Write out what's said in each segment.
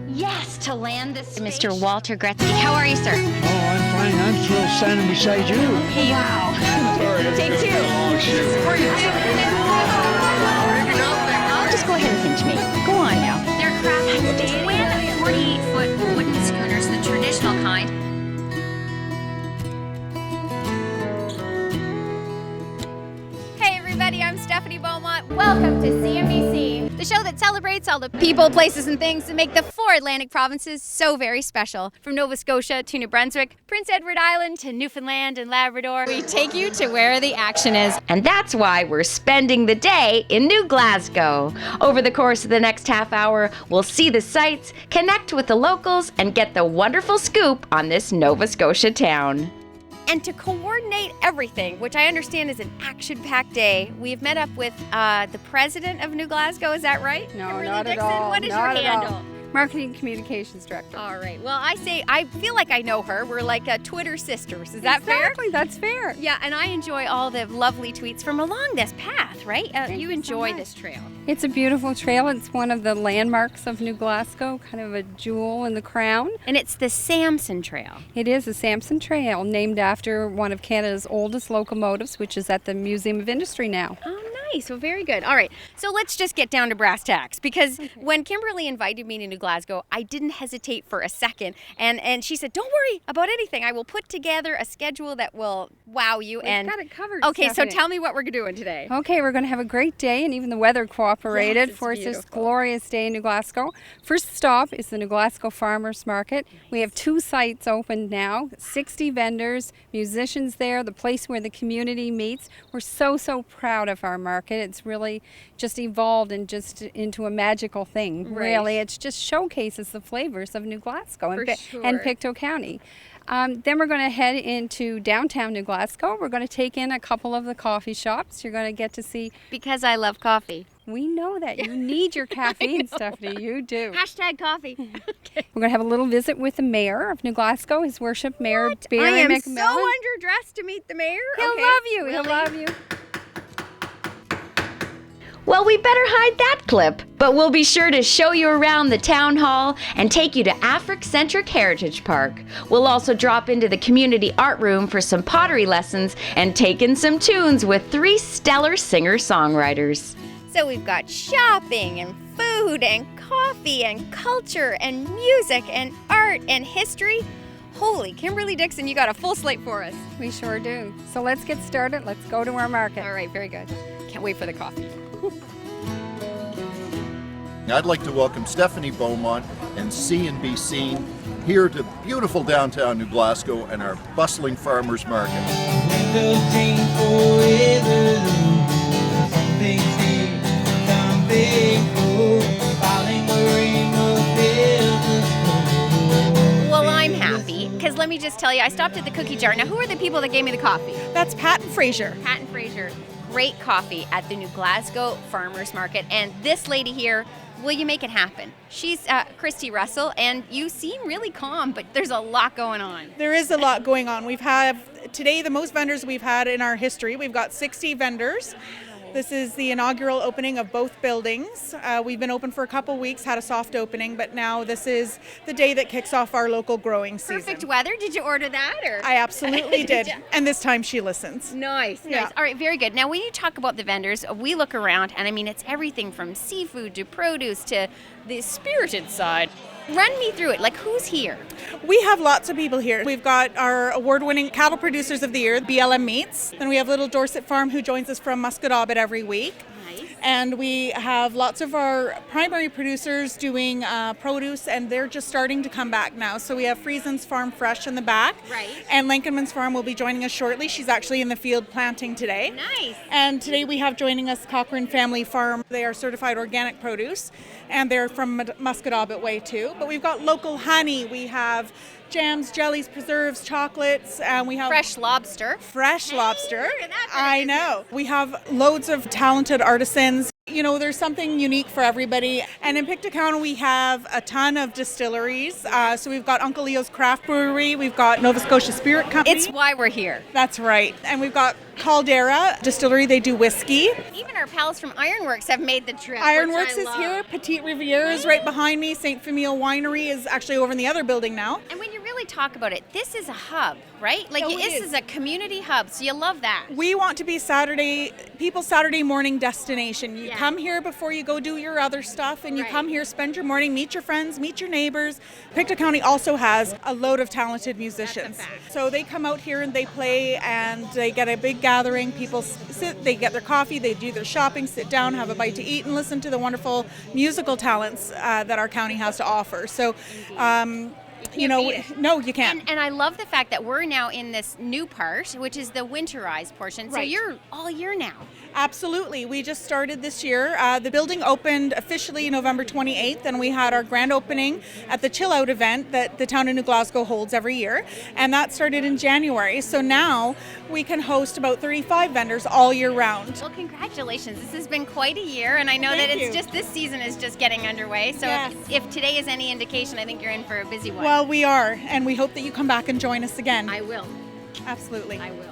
Yes, to land this. Mr. Walter Gretzky. How are you, sir? Oh, I'm fine. I'm still standing beside you. Wow. Take two. I'll just go ahead and pinch me. Go on now. They're craft stay with 48-foot wooden schooners, the traditional kind. Hey everybody, I'm Stephanie Beaumont. Welcome to CNBC, the show that celebrates all the people, places, and things that make the four Atlantic provinces so very special. From Nova Scotia to New Brunswick, Prince Edward Island to Newfoundland and Labrador, we take you to where the action is. And that's why we're spending the day in New Glasgow. Over the course of the next half hour, we'll see the sights, connect with the locals, and get the wonderful scoop on this Nova Scotia town. And to coordinate everything, which I understand is an action-packed day, we've met up with the president of New Glasgow. Is that right? No, Kimberly not Dickson? at all. What is Not your at handle? all. Marketing Communications Director. All right. Well, I feel like I know her. We're like Twitter sisters. Is that fair? Exactly, that's fair. Yeah, and I enjoy all the lovely tweets from along this path, right? Thank You you so enjoy much. this trail. It's a beautiful trail. It's one of the landmarks of New Glasgow, kind of a jewel in the crown. And it's the Samson Trail. It is a Samson Trail, named after one of Canada's oldest locomotives, which is at the Museum of Industry now. Oh, nice. Well, very good. All right. So let's just get down to brass tacks, because when Kimberly invited me to New Glasgow, I didn't hesitate for a second. And she said, don't worry about anything. I will put together a schedule that will wow you. We've got it covered, Okay, Stephanie. so tell me what we're doing today. Okay, we're going to have a great day, and even the weather cooperated Yes, for it's this beautiful. glorious day in New Glasgow. First stop is the New Glasgow Farmers Market. We have 2 sites open now, 60 vendors, musicians there, the place where the community meets. We're so proud of our market. It's really just evolved and just into a magical thing, Right. really. It just showcases the flavors of New Glasgow For and sure. Pictou County. Then we're going to head into downtown New Glasgow. We're going to take in a couple of the coffee shops. You're going to get to see. Because I love coffee. We know that. You need your caffeine, Stephanie. You do. Hashtag coffee. Okay. We're going to have a little visit with the mayor of New Glasgow, His Worship Mayor I Barrie am MacMillan. so underdressed to meet the mayor. He'll Okay. love you. Will He'll he? love you. Well, we better hide that clip, but we'll be sure to show you around the town hall and take you to AfricaCentric Heritage Park. We'll also drop into the community art room for some pottery lessons and take in some tunes with 3 stellar singer-songwriters. So we've got shopping and food and coffee and culture and music and art and history. Holy, Kimberly Dickson, you got a full slate for us. We sure do. So let's get started. Let's go to our market. All right, very good. Can't wait for the coffee. I'd like to welcome Stephanie Beaumont and See and Be Seen here to beautiful downtown New Glasgow and our bustling farmers market. Well, I'm happy, because let me just tell you, I stopped at the cookie jar. Now, who are the people that gave me the coffee? That's Pat and Fraser. Pat and Fraser. Great coffee at the New Glasgow Farmers Market. And this lady here, will you make it happen? She's Kristi Russell, and you seem really calm, but there's a lot going on. There is a lot going on. We've had today the most vendors we've had in our history. We've got 60 vendors. This is the inaugural opening of both buildings. We've been open for a couple weeks, had a soft opening, but now this is the day that kicks off our local growing season. Perfect weather. Did you order that? Or? I absolutely did. you? And this time she listens. Nice, Yeah. nice. All right, very good. Now, when you talk about the vendors, we look around, and I mean, it's everything from seafood to produce to the spirited side. Run me through it. Like, who's here? We have lots of people here. We've got our award-winning cattle producers of the year, BLM Meats. Then we have Little Dorset Farm, who joins us from Musquodoboit every week. Nice. And we have lots of our primary producers doing produce, and they're just starting to come back now. So we have Friesen's Farm Fresh in the back. Right. And Lincolnman's Farm will be joining us shortly. She's actually in the field planting today. Nice. And today we have joining us Cochrane Family Farm. They are certified organic produce, and they're from Musquodoboit way too. But we've got local honey. We have jams, jellies, preserves, chocolates, and we have Fresh lobster. fresh lobster. look at that for I business. know. We have loads of talented artisans. You know, there's something unique for everybody. And in Pictou we have a ton of distilleries. So we've got Uncle Leo's Craft Brewery, we've got Nova Scotia Spirit Company. It's why we're here. That's right. And we've got Caldera Distillery, they do whiskey. Even our pals from Ironworks have made the trip. Ironworks is here, Petite Riviere is right behind me, St. Famille Winery is actually over in the other building now. And when you really talk about it, this is a hub, right? Like Oh, it this is a community hub, so you love that. We want to be people's Saturday morning destination. You Yeah. come here before you go do your other stuff, and you Right. come here, spend your morning, meet your friends, meet your neighbors. Pictou County also has a load of talented musicians. That's a fact. So they come out here and they play, and they get a big gathering. People sit, they get their coffee, they do their shopping, sit down, have a bite to eat, and listen to the wonderful musical talents that our county has to offer. So, beat it. no, you can't. And I love the fact that we're now in this new part, which is the winterized portion. So Right. you're all year now. Absolutely. We just started this year. The building opened officially November 28th, and we had our grand opening at the Chill Out event that the town of New Glasgow holds every year, and that started in January. So now we can host about 35 vendors all year round. Well, congratulations. This has been quite a year, and I know that Thank it's you. just this season is just getting underway. So Yes. if today is any indication, I think you're in for a busy one. Well, we are, and we hope that you come back and join us again. I will. Absolutely. I will.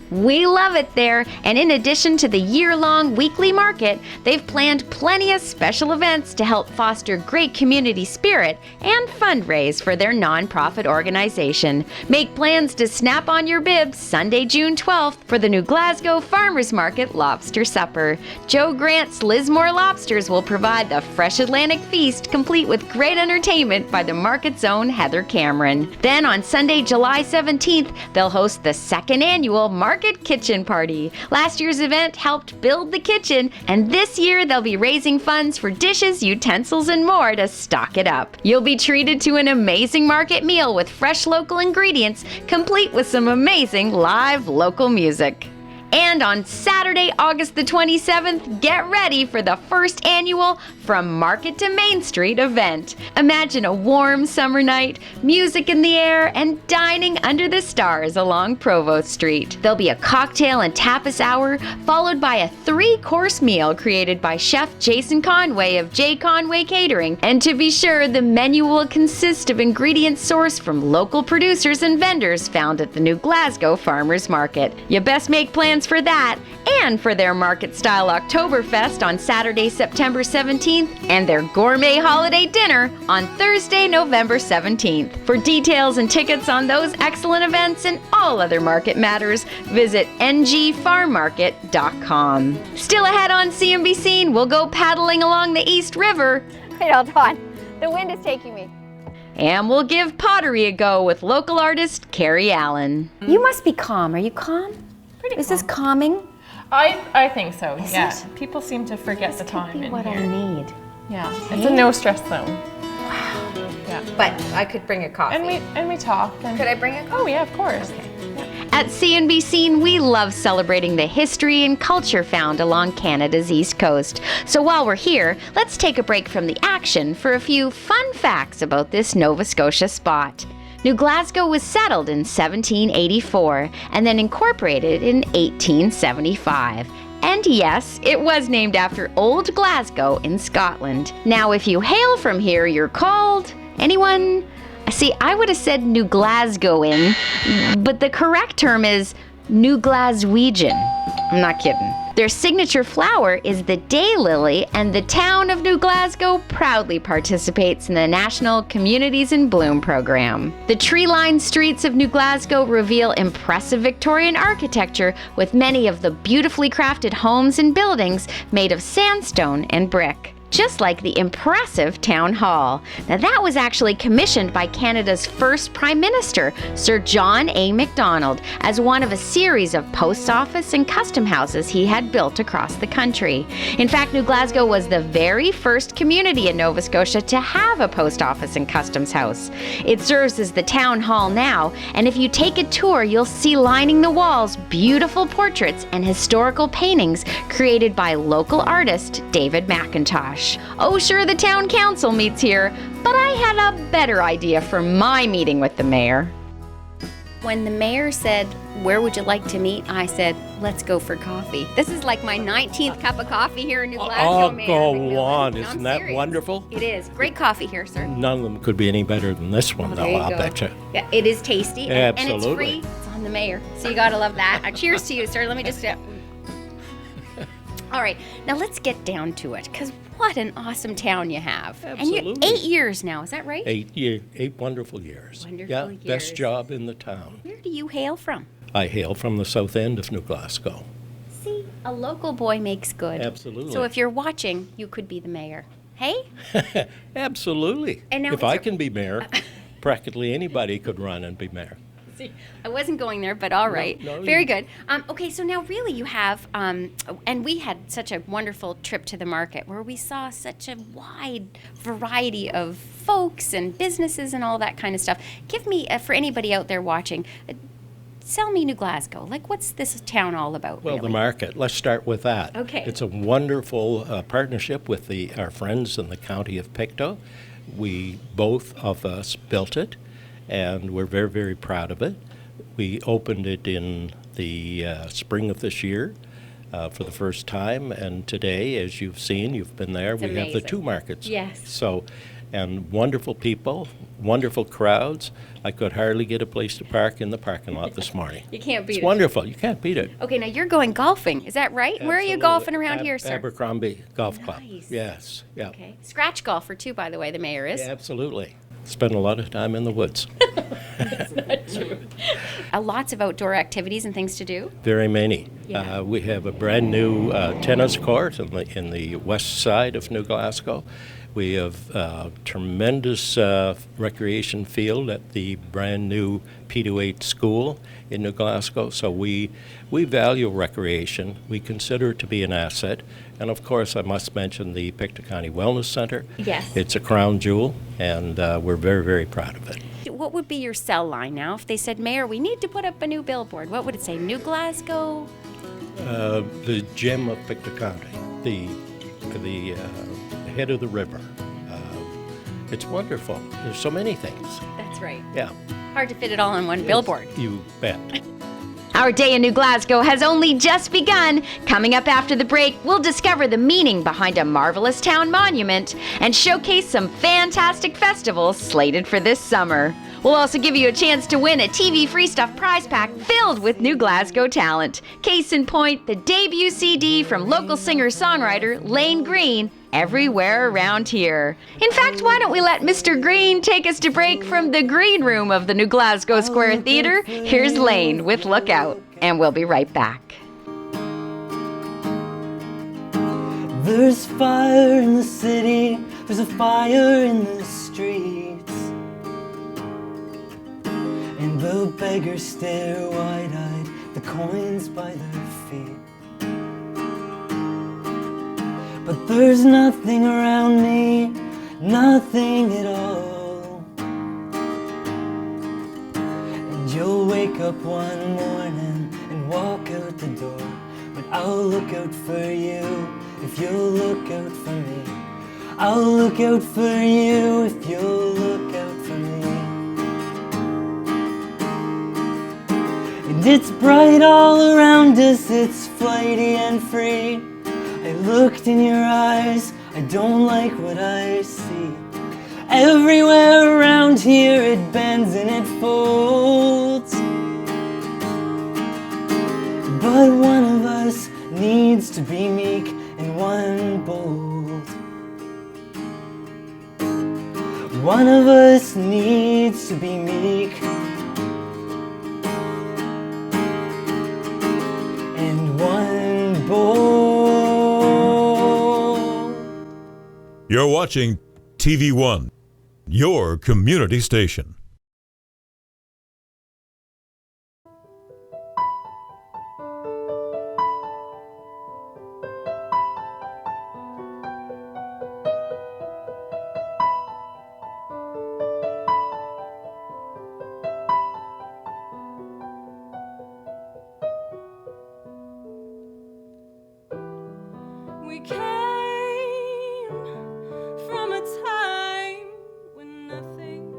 We love it there, and in addition to the year-long weekly market, they've planned plenty of special events to help foster great community spirit and fundraise for their nonprofit organization. Make plans to snap on your bibs Sunday, June 12th for the New Glasgow Farmers Market Lobster Supper. Joe Grant's Lismore Lobsters will provide the fresh Atlantic feast, complete with great entertainment by the market's own Heather Cameron. Then on Sunday, July 17th, they'll host the second annual Market Kitchen Party. Last year's event helped build the kitchen, and this year they'll be raising funds for dishes, utensils, and more to stock it up. You'll be treated to an amazing market meal with fresh local ingredients, complete with some amazing live local music. And on Saturday, August the 27th, get ready for the first annual From Market to Main Street event. Imagine a warm summer night, music in the air, and dining under the stars along Provost Street. There'll be a cocktail and tapas hour, followed by a 3-course meal created by Chef Jason Conway of J. Conway Catering. And to be sure, the menu will consist of ingredients sourced from local producers and vendors found at the New Glasgow Farmers Market. You best make plans for that and for their market-style Oktoberfest on Saturday, September 17th, and their gourmet holiday dinner on Thursday, November 17th. For details and tickets on those excellent events and all other market matters, visit ngfarmmarket.com. Still ahead on CNBC, we'll go paddling along the East River. Wait, hold on. The wind is taking me. And we'll give pottery a go with local artist Carey Allan. You must be calm. Are you calm? Is this calming? I think so, Is yeah. it? People seem to forget the time in What here. I need. Yeah, it's a no stress zone. But I could bring a coffee. And we talk. And Could I bring a coffee? Oh yeah, of course. At CNBC, we love celebrating the history and culture found along Canada's East Coast. So while we're here, let's take a break from the action for a few fun facts about this Nova Scotia spot. New Glasgow was settled in 1784 and then incorporated in 1875. And yes, it was named after Old Glasgow in Scotland. Now, if you hail from here, you're called... Anyone? See, I would have said New Glasgowian, but the correct term is New Glaswegian. I'm not kidding. Their signature flower is the daylily, and the town of New Glasgow proudly participates in the National Communities in Bloom program. The tree-lined streets of New Glasgow reveal impressive Victorian architecture with many of the beautifully crafted homes and buildings made of sandstone and brick. Just like the impressive Town Hall. Now that was actually commissioned by Canada's first Prime Minister, Sir John A. Macdonald, as one of a series of post office and custom houses he had built across the country. In fact, New Glasgow was the very first community in Nova Scotia to have a post office and customs house. It serves as the Town Hall now, and if you take a tour, you'll see lining the walls beautiful portraits and historical paintings created by local artist David McIntosh. Oh, sure, the town council meets here, but I had a better idea for my meeting with the mayor. When the mayor said, where would you like to meet? I said, let's go for coffee. This is like my 19th cup of coffee here in New Glasgow, Mayor go MacMillan. on. No, Isn't I'm that serious. wonderful? It is. Great coffee here, sir. None of them could be any better than this one, There though, you I'll go. bet you. Yeah, it is tasty. And it's Absolutely. free. It's on the mayor. So you got to love that. Cheers to you, sir. Let me just... All right. Now let's get down to it, because what an awesome town you have. Absolutely. And you 8 years now, is that right? 8 wonderful years. Wonderful Best years. job in the town. Where do you hail from? I hail from the south end of New Glasgow. See, a local boy makes good. Absolutely. So if you're watching, you could be the mayor. Hey? Absolutely. And now if it's I your- can be mayor, practically anybody could run and be mayor. See, I wasn't going there, but all right. no, Very you- good. Okay, so now really you have, and we had such a wonderful trip to the market where we saw such a wide variety of folks and businesses and all that kind of stuff. Give me, for anybody out there watching, sell me New Glasgow. Like, what's this town all about, Well, really? the market, let's start with that. Okay. It's a wonderful partnership with our friends in the county of Pictou. We, both of us, built it, and we're very, very proud of it. We opened it in the spring of this year for the first time, and today, as you've seen, you've been there, It's we have the amazing. 2 markets. Yes. So, and wonderful people, wonderful crowds. I could hardly get a place to park in the parking lot this morning. You can't beat It's it. wonderful. You can't beat it. Okay, now you're going golfing. Is that right? Where are you Absolutely. golfing around here, sir? Abercrombie Golf Club. Nice. Yes, yeah. Okay. Scratch golfer, too, by the way, the mayor is. Yeah, absolutely. Spend a lot of time in the woods. Lots of outdoor activities and things to do. Very many. Yeah. We have a brand new tennis court in the west side of New Glasgow. We have tremendous recreation field at the brand new P28 school in New Glasgow. So we value recreation. We consider it to be an asset. And of course, I must mention the Pictou County Wellness Center. Yes. It's a crown jewel, and we're very, very proud of it. What would be your sell line now if they said, Mayor, we need to put up a new billboard? What would it say? New Glasgow? The gem of Pictou County, the head of the river. It's wonderful. There's so many things. That's right. Yeah. Hard to fit it all on one billboard. You bet. Our day in New Glasgow has only just begun. Coming up after the break, we'll discover the meaning behind a marvelous town monument and showcase some fantastic festivals slated for this summer. We'll also give you a chance to win a TV Free Stuff prize pack filled with New Glasgow talent. Case in point, the debut CD from local singer-songwriter Layne Greene, Everywhere Around Here. In fact, why don't we let Mr. Greene take us to break from the green room of the New Glasgow Square Theatre? Here's Layne with Look Out, and we'll be right back. There's fire in the city, there's a fire in the streets, and the beggars stare wide-eyed, the coins by their feet. But there's nothing around me, nothing at all. And you'll wake up one morning and walk out the door, but I'll look out for you if you'll look out for me. I'll look out for you if you'll look out for me. And it's bright all around us, it's flighty and free. I looked in your eyes, I don't like what I see. Everywhere around here it bends and it folds. But one of us needs to be meek and one bold. One of us needs to be meek and one bold. You're watching TV1, your community station. We came from a time when nothing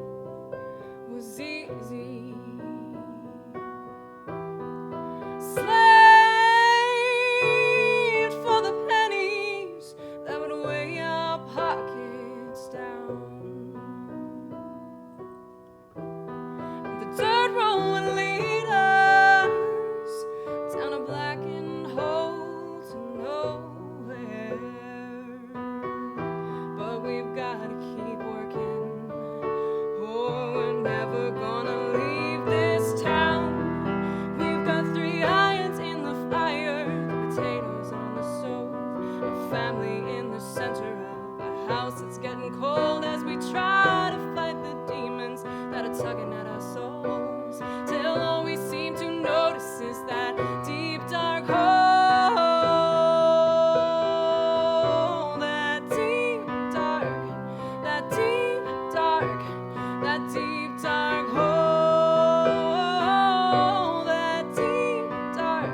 dark, that deep dark hole, that deep dark,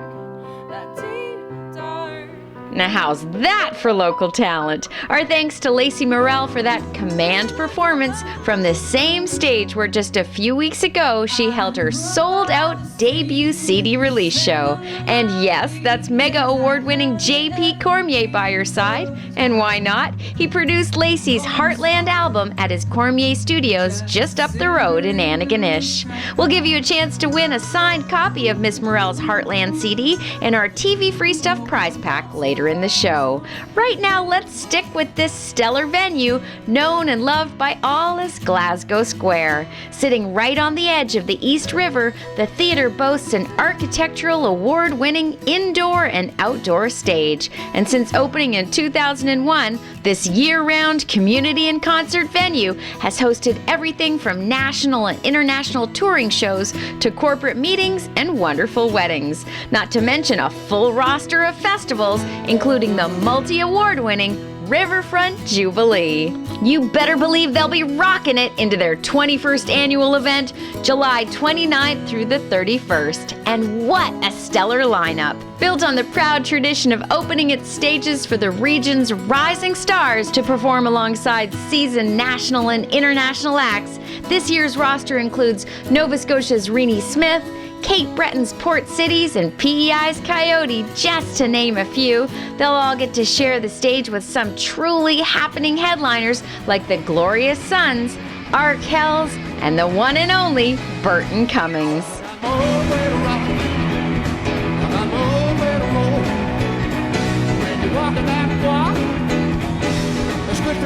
that deep dark. Now how's that for local talent? Our thanks to Lacey Morrell for that command performance from the same stage where just a few weeks ago she held her sold-out debut CD release show. And yes, that's Mega Award-winning J.P. Cormier by her side. And why not? He produced Lacey's Heartland album at his Cormier Studios just up the road in Antigonish. We'll give you a chance to win a signed copy of Miss Morrell's Heartland CD and our TV Free Stuff prize pack later in the show. Right now, let's stick with this stellar venue, known and loved by all as Glasgow Square. Sitting right on the edge of the East River, the theater boasts an architectural award-winning indoor and outdoor stage. And since opening in 2001, this year-round community and concert venue has hosted everything from national and international touring shows to corporate meetings and wonderful weddings. Not to mention a full roster of festivals, including the multi-award-winning Riverfront Jubilee. You better believe they'll be rocking it into their 21st annual event, July 29th through the 31st. And what a stellar lineup! Built on the proud tradition of opening its stages for the region's rising stars to perform alongside seasoned national and international acts, this year's roster includes Nova Scotia's Renee Smith, Cape Breton's Port Cities, and PEI's Coyote, just to name a few. They'll all get to share the stage with some truly happening headliners like the Glorious Sons, Arkells, and the one and only Burton Cummings.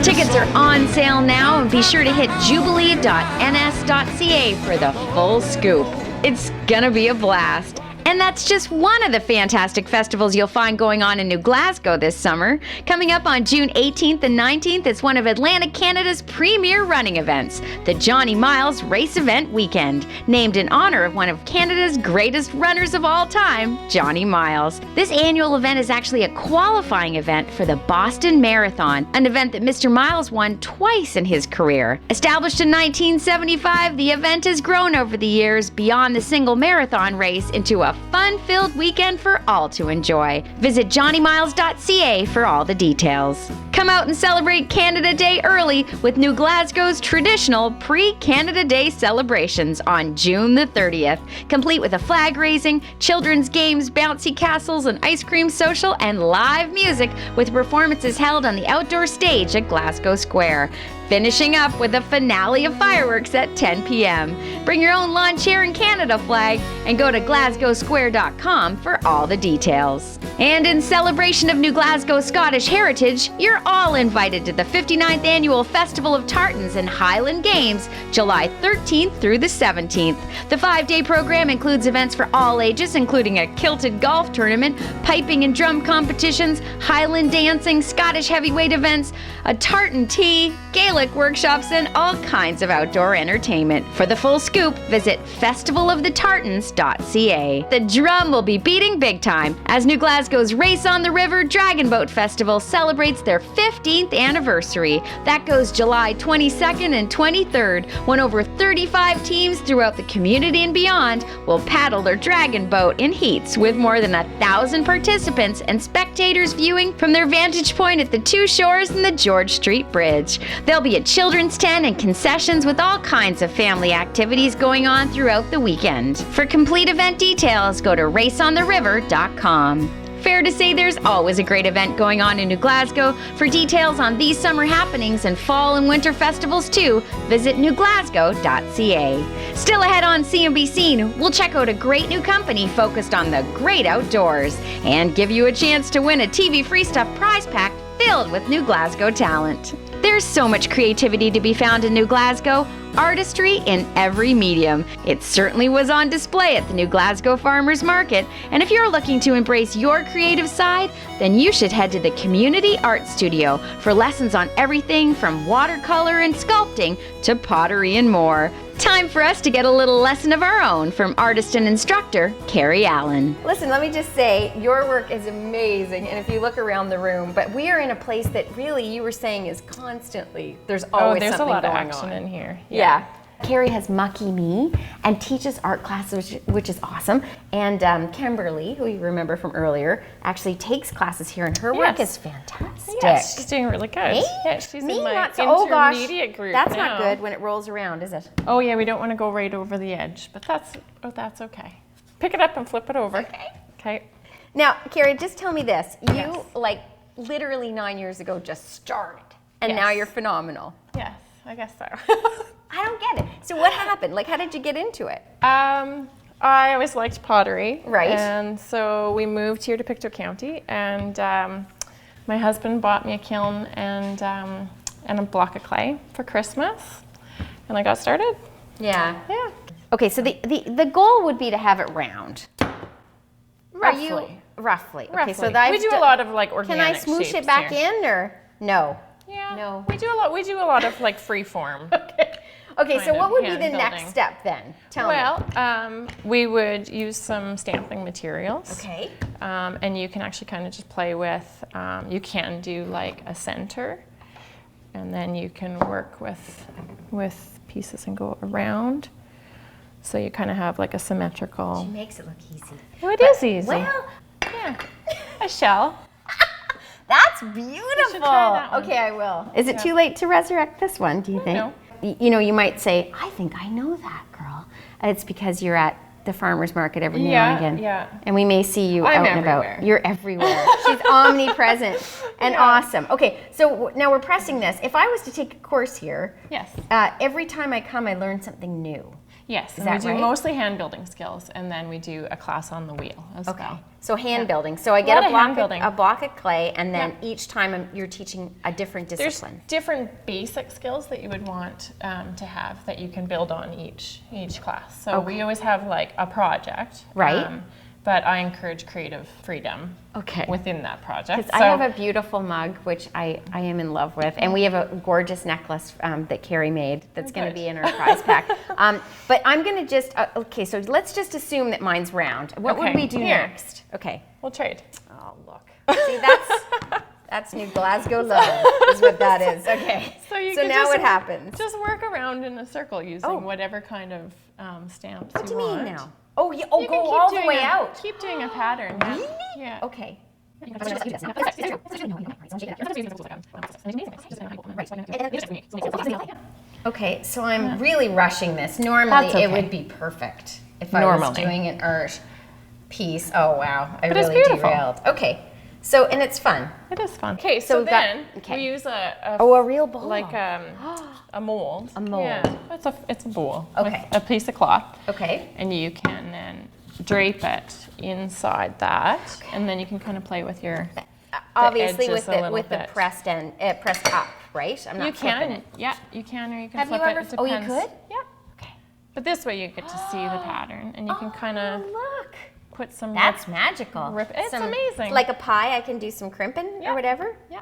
Tickets are on sale now, and be sure to hit jubilee.ns.ca for the full scoop. It's gonna be a blast. And that's just one of the fantastic festivals you'll find going on in New Glasgow this summer. Coming up on June 18th and 19th is one of Atlantic Canada's premier running events, the Johnny Miles Race Event Weekend, named in honor of one of Canada's greatest runners of all time, Johnny Miles. This annual event is actually a qualifying event for the Boston Marathon, an event that Mr. Miles won twice in his career. Established in 1975, the event has grown over the years beyond the single marathon race into a fun-filled weekend for all to enjoy. Visit johnnymiles.ca for all the details. Come out and celebrate Canada Day early with New Glasgow's traditional pre-Canada Day celebrations on June the 30th, complete with a flag raising, children's games, bouncy castles, an ice cream social, and live music with performances held on the outdoor stage at Glasgow Square. Finishing up with a finale of fireworks at 10 p.m. Bring your own lawn chair and Canada flag and go to glasgowsquare.com for all the details. And in celebration of New Glasgow Scottish heritage, you're all invited to the 59th Annual Festival of Tartans and Highland Games, July 13th through the 17th. The 5-day program includes events for all ages, including a kilted golf tournament, piping and drum competitions, Highland dancing, Scottish heavyweight events, a tartan tea, Gaelic workshops, and all kinds of outdoor entertainment. For the full scoop, visit festivalofthetartans.ca. The drum will be beating big time as New Glasgow's Race on the River Dragon Boat Festival celebrates their 15th anniversary. That goes July 22nd and 23rd, when over 35 teams throughout the community and beyond will paddle their dragon boat in heats with more than 1,000 participants and spectators viewing from their vantage point at the two shores and the George Street Bridge. There'll be a children's tent and concessions with all kinds of family activities going on throughout the weekend. For complete event details, go to raceontheriver.com. Fair to say there's always a great event going on in New Glasgow. For details on these summer happenings and fall and winter festivals too, visit newglasgow.ca. Still ahead on CNBC, we'll check out a great new company focused on the great outdoors and give you a chance to win a TV Free Stuff prize pack filled with New Glasgow talent. There's so much creativity to be found in New Glasgow. artistry in every medium. It certainly was on display at the new Glasgow Farmers Market, and if you're looking to embrace your creative side, then you should head to the Community Art Studio for lessons on everything from watercolor and sculpting to pottery and more. Time for us to get a little lesson of our own from artist and instructor, Carey Allan. Listen, let me just say, your work is amazing, and if you look around the room, but we are in a place that really, you were saying, is constantly, there's always there's something a lot of going action on. in here. Yeah. Carey has Mucky Me and teaches art classes, which is awesome. And Kimberly, who you remember from earlier, actually takes classes here, and her work is fantastic. Yes, she's doing really good. Hey? Yeah, she's Me? in my Not so, oh gosh, intermediate group that's now. not good when it rolls around, is it? Oh yeah, we don't want to go right over the edge, but that's okay. Pick it up and flip it over. Okay. Now, Carey, just tell me this. You, like, literally 9 years ago just started, and now you're phenomenal. Yes, I guess so. I don't get it. So what happened? Like, how did you get into it? I always liked pottery. Right. And so we moved here to Pictou County, and my husband bought me a kiln and a block of clay for Christmas, and I got started. Yeah. Yeah. Okay, so the goal would be to have it round. Roughly. Roughly. Okay, Roughly. so that we do a lot of like Can organic I smoosh shapes it back here. in or no? Yeah. No. We do a lot of like free form. Okay, so kind what of would be hand the next building. step then? Tell me. Well, we would use some stamping materials. Okay. And you can actually kind of just play with, you can do like a center, and then you can work with pieces and go around. So you kind of have like a symmetrical. She makes it look easy. Oh, it is easy. Well, yeah. A shell. that's beautiful. try that one. Okay, I will. Is it too late to resurrect this one, do you think? No. You know, you might say, I think I know that girl. It's because you're at the farmer's market every now and again. Yeah. And we may see you I'm out and everywhere. about. You're everywhere. She's omnipresent and awesome. Okay, so now we're pressing this. If I was to take a course here, Yes. Every time I come, I learn something new. Yes. Is And that we do right? mostly hand building skills, and then we do a class on the wheel as well. So hand building. So I get lot of hand building. a block of clay, and then each time you're teaching a different discipline. There's different basic skills that you would want to have that you can build on each class. So we always have like a project. Right. But I encourage creative freedom within that project. Because I have a beautiful mug, which I am in love with, and we have a gorgeous necklace that Carey made that's going to be in our prize pack. But I'm going to just, okay, so let's just assume that mine's round. What would we do next? Okay. We'll trade. Oh, look. See, that's new Glasgow love, is what that is. Okay. So now what happens? Just work around in a circle using whatever kind of stamps What do you want. mean now? Oh, yeah, oh, You go can keep all the doing way a- out. Keep doing a pattern. Yeah. Really? Yeah. Okay. Okay, so I'm really rushing this. Normally, That's it okay. would be perfect if I was doing an art piece. Oh, wow. I But it's really beautiful. derailed. Okay, so, and it's fun. It is fun. Okay, So so that- then we use a real bowl. like a mold. A mold. Yeah, it's a bowl. Okay. With a piece of cloth. Okay. And you can then drape it inside that, and then you can kind of play with your Obviously, edges with the pressed end, pressed up, right? I'm not you flipping can, it. yeah, you can, or you can Have flip you ever? it. It Oh, you depends. could? Yeah. Okay. But this way you get to see the pattern, and you can kind of look. put some. That's magical. It's amazing. Like a pie, I can do some crimping or whatever? Yeah.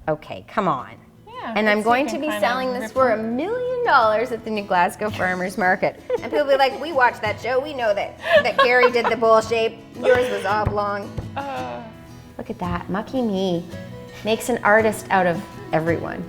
Okay, come on. Yeah. And I'm so going you to can be kind of selling this rip for them. $1 million at the new Glasgow Farmers Market. And people will be like, we watched that show. We know that Carey did the bowl shape. Yours was oblong. Look at that. Mucky Me makes an artist out of everyone.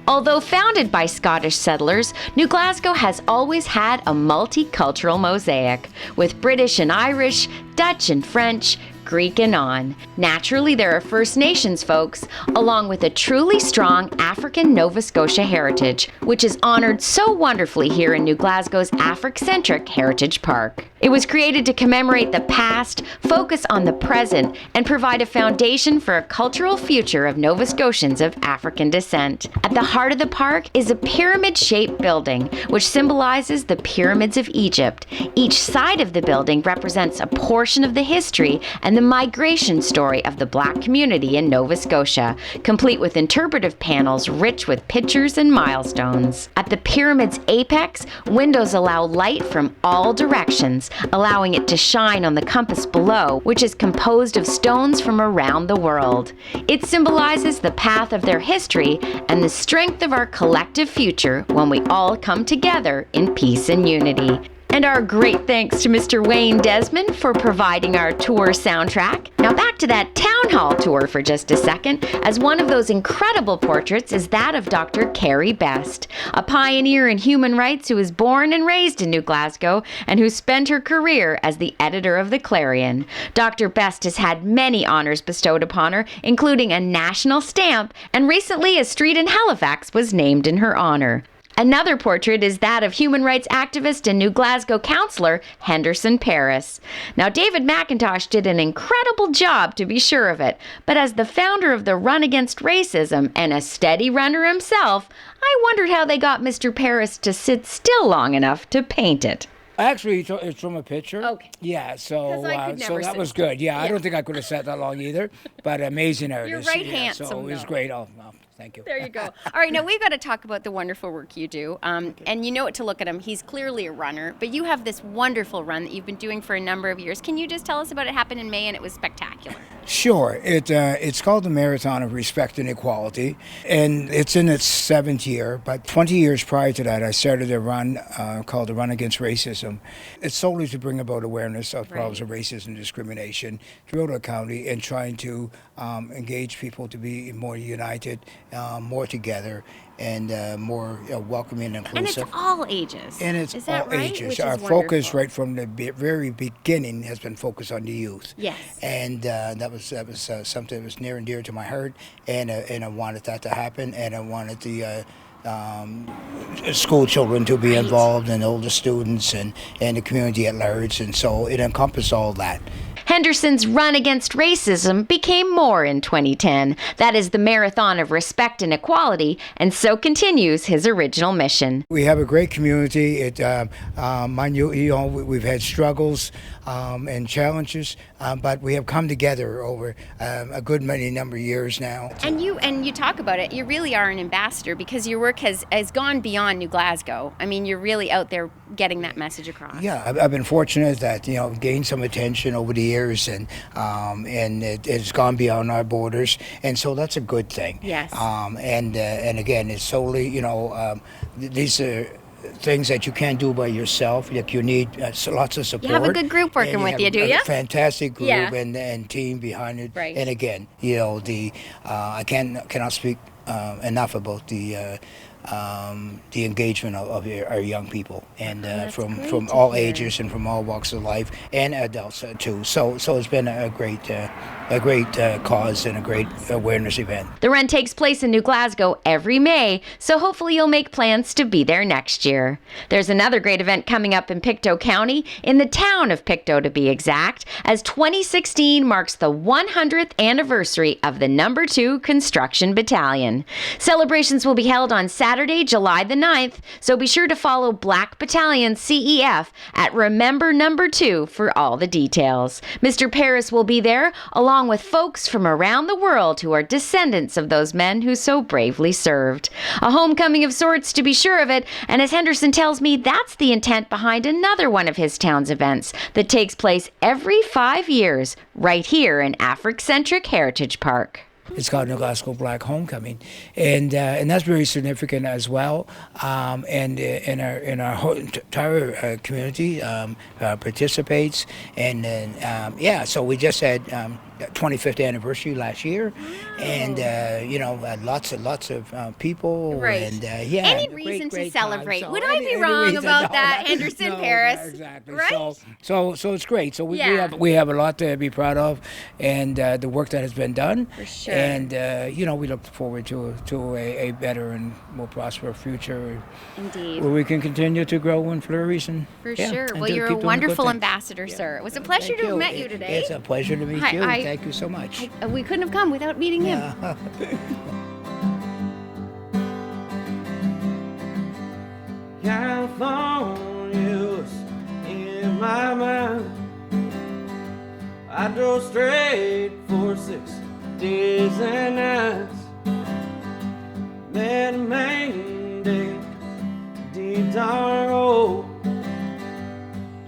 Although founded by Scottish settlers, New Glasgow has always had a multicultural mosaic, with British and Irish, Dutch and French, Greek and on. Naturally, there are First Nations folks, along with a truly strong African Nova Scotia heritage, which is honored so wonderfully here in New Glasgow's AfricaCentric Heritage Park. It was created to commemorate the past, focus on the present, and provide a foundation for a cultural future of Nova Scotians of African descent. At the heart of the park is a pyramid-shaped building, which symbolizes the pyramids of Egypt. Each side of the building represents a portion of the history and and the migration story of the Black community in Nova Scotia, complete with interpretive panels rich with pictures and milestones. At the pyramid's apex, windows allow light from all directions, allowing it to shine on the compass below, which is composed of stones from around the world. It symbolizes the path of their history and the strength of our collective future when we all come together in peace and unity. And our great thanks to Mr. Wayne Desmond for providing our tour soundtrack. Now back to that town hall tour for just a second, as one of those incredible portraits is that of Dr. Carey Best, a pioneer in human rights who was born and raised in New Glasgow and who spent her career as the editor of the Clarion. Dr. Best has had many honors bestowed upon her, including a national stamp, and recently a street in Halifax was named in her honor. Another portrait is that of human rights activist and New Glasgow councillor Henderson Paris. Now, David McIntosh did an incredible job, to be sure of it, but as the founder of the Run Against Racism and a steady runner himself, I wondered how they got Mr. Paris to sit still long enough to paint it. Actually, it's from a picture. Okay. Yeah, so I could never that sit was good. Yeah, I don't think I could have sat that long either, but amazing artist. You're right, yeah, handsome, so it was though. great. Oh, thank you. There you go. All right, now we've got to talk about the wonderful work you do. And you know what to look at him. He's clearly a runner, but you have this wonderful run that you've been doing for a number of years. Can you just tell us about it? It happened in May and it was spectacular. Sure. It's called the Marathon of Respect and Equality, and it's in its 7th year. But 20 years prior to that, I started a run called the Run Against Racism. It's solely to bring about awareness of problems of racism and discrimination throughout our county and trying to engage people to be more united, more together, and more welcoming and inclusive. And it's all ages. And it's Is that all right? ages. Which Our is focus wonderful. right from the very beginning has been focused on the youth. Yes. And that was something that was near and dear to my heart, and I wanted that to happen, and I wanted the school children to be involved, and older students, and the community at large, and so it encompassed all that. Henderson's Run Against Racism became more in 2010. That is the Marathon of Respect and Equality, and so continues his original mission. We have a great community. Mind you, we've had struggles and challenges, but we have come together over a good many number of years now. And you talk about it. You really are an ambassador because your work has gone beyond New Glasgow. I mean, you're really out there getting that message across. Yeah, I've been fortunate that gained some attention over the years, and it's gone beyond our borders, and so that's a good thing. Yes. And again, it's solely these are things that you can't do by yourself. Like you need lots of support. You have a good group working with you, do you? A fantastic group, Yeah. and team behind it. Right. And again, I cannot speak enough about the engagement of our young people, and from all ages and from all walks of life, and adults too. So it's been a great cause and a great awareness event. The run takes place in New Glasgow every May, so hopefully you'll make plans to be there next year. There's another great event coming up in Pictou County, in the town of Pictou to be exact, as 2016 marks the 100th anniversary of the No. 2 Construction Battalion. Celebrations will be held on Saturday, July the 9th, so be sure to follow Black Battalion CEF at Remember No. 2 for all the details. Mr. Paris will be there, along with folks from around the world who are descendants of those men who so bravely served. A homecoming of sorts, to be sure of it, and as Henderson tells me, that's the intent behind another one of his town's events that takes place every 5 years, right here in AfricaCentric Heritage Park. It's called New Glasgow Black Homecoming, and that's very significant as well. And our whole entire community participates, and so we just had 25th anniversary last year, and lots of people, Right. and Any reason to celebrate? Would I be wrong about that, Henderson Paris? Exactly. Right? So it's great. So we Yeah. have a lot to be proud of, and the work that has been done. For sure. And we look forward to a better and more prosperous future. Indeed. Where we can continue to grow and flourish. And, For yeah, sure. and Well, to you're a keep doing the good wonderful things. ambassador, sir. It was a pleasure Thank to have met you today. It's a pleasure to meet you. Thank you so much. We couldn't have come without meeting him. California's in my mind. I I drove straight for 6 days and nights. Met a man named deep dark hole,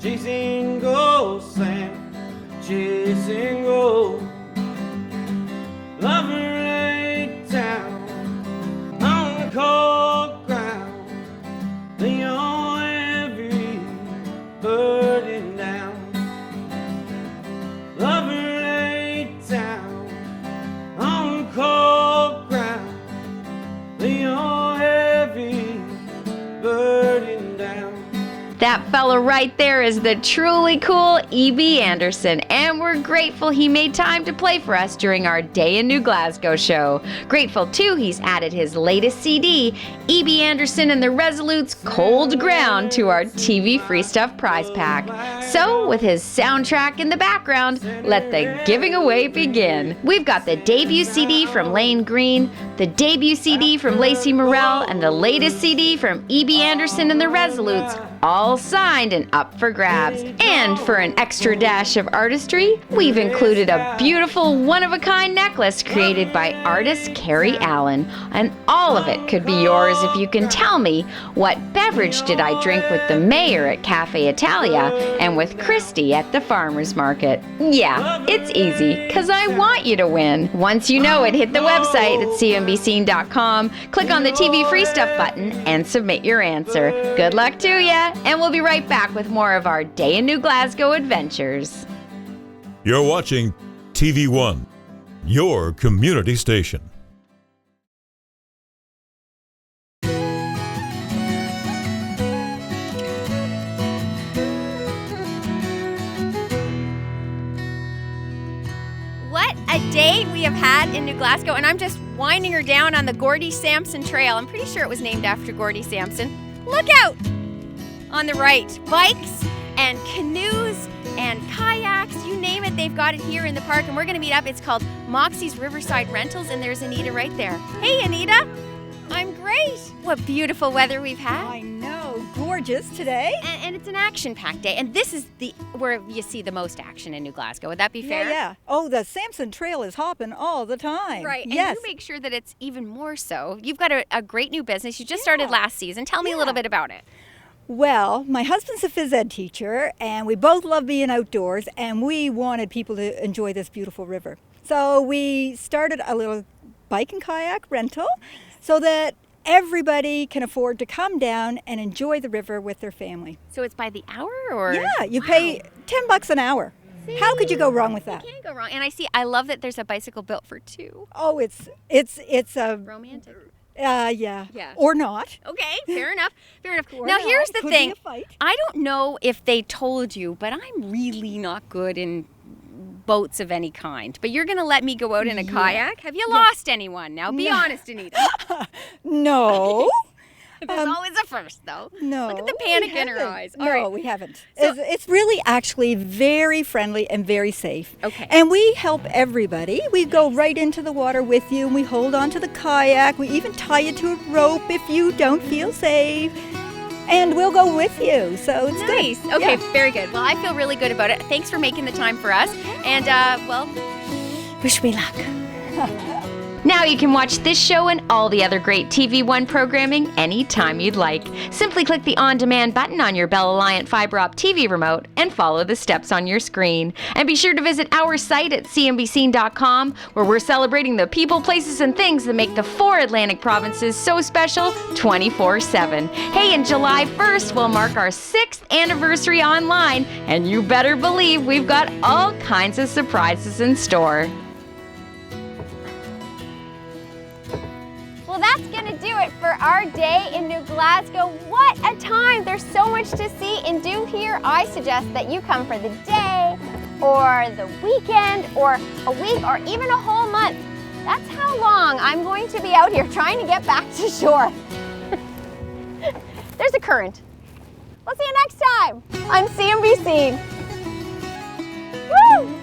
chasing ghosts and chasing gold. Lover lay down on the cold ground, lay on every burden down. Lover lay down on the cold ground, lay on every burden down. That fella right there is the truly cool E.B.Anderson, and we're grateful he made time to play for us during our Day in New Glasgow show. Grateful, too, he's added his latest CD, E.B.Anderson and the Resolutes' Cold Ground, to our TV Free Stuff prize pack. So, with his soundtrack in the background, let the giving away begin. We've got the debut CD from Layne Greene, the debut CD from Lacey Morrell, and the latest CD from E.B.Anderson and the Resolutes, all signed and up for grabs. And for an extra dash of artistry, we've included a beautiful one-of-a-kind necklace created by artist Carey Allan. And all of it could be yours if you can tell me what beverage did I drink with the mayor at Cafe Italia and with Kristi at the farmer's market. Yeah, it's easy, because I want you to win. Once you know it, hit the website at cmbscene.com, click on the TV Free Stuff button, and submit your answer. Good luck to ya, and we'll be right back with more of our Day in New Glasgow adventures. You're watching TV1, your community station. What a day we have had in New Glasgow, and I'm just winding her down on the Gordie Sampson Trail. I'm pretty sure it was named after Gordie Sampson. Look out! On the right, bikes and canoes and kayaks, you name it, they've got it here in the park, and we're going to meet up. It's called Moxies Riverside Rentals, and there's Anita right there. Hey, Anita! I'm great! What beautiful weather we've had. I know, gorgeous today. And it's an action-packed day, and this is where you see the most action in New Glasgow. Would that be fair? Yeah. Oh, the Sampson Trail is hopping all the time. Right, and yes. you make sure that it's even more so. You've got a great new business. You just started last season. Tell me a little bit about it. Well, my husband's a phys ed teacher, and we both love being outdoors, and we wanted people to enjoy this beautiful river. So we started a little bike and kayak rental so that everybody can afford to come down and enjoy the river with their family. So it's by the hour, or? Yeah, you pay $10 an hour. How could you go wrong with that? You can't go wrong. And I love that there's a bicycle built for two. Oh, it's a romantic. Yeah. Or not. Okay, fair enough. Fair enough. Or now not. here's the Could thing. be a fight. I don't know if they told you, but I'm really not good in boats of any kind. But you're going to let me go out in a kayak? Have you lost anyone? Now be honest, Anita. No. There's always a first, though. No. Look at the panic in her eyes. All No, right. we haven't. So- It's really actually very friendly and very safe. Okay. And we help everybody. We go right into the water with you, and we hold on to the kayak. We even tie you to a rope if you don't feel safe. And we'll go with you. So it's Nice. good. Okay, Yeah. very good. Well, I feel really good about it. Thanks for making the time for us. And, wish me luck. Now you can watch this show and all the other great TV1 programming anytime you'd like. Simply click the on-demand button on your Bell Alliant Fiber Op TV remote and follow the steps on your screen. And be sure to visit our site at cmbscene.com, where we're celebrating the people, places, and things that make the 4 Atlantic provinces so special 24/7. Hey, and July 1st will mark our 6th anniversary online, and you better believe we've got all kinds of surprises in store. Well, that's going to do it for our day in New Glasgow. What a time! There's so much to see and do here. I suggest that you come for the day, or the weekend, or a week, or even a whole month. That's how long I'm going to be out here trying to get back to shore. There's a current. We'll see you next time on CNBC. Woo!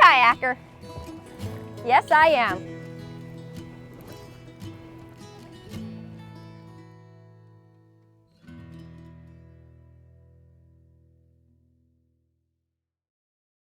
kayaker. Yes, I am.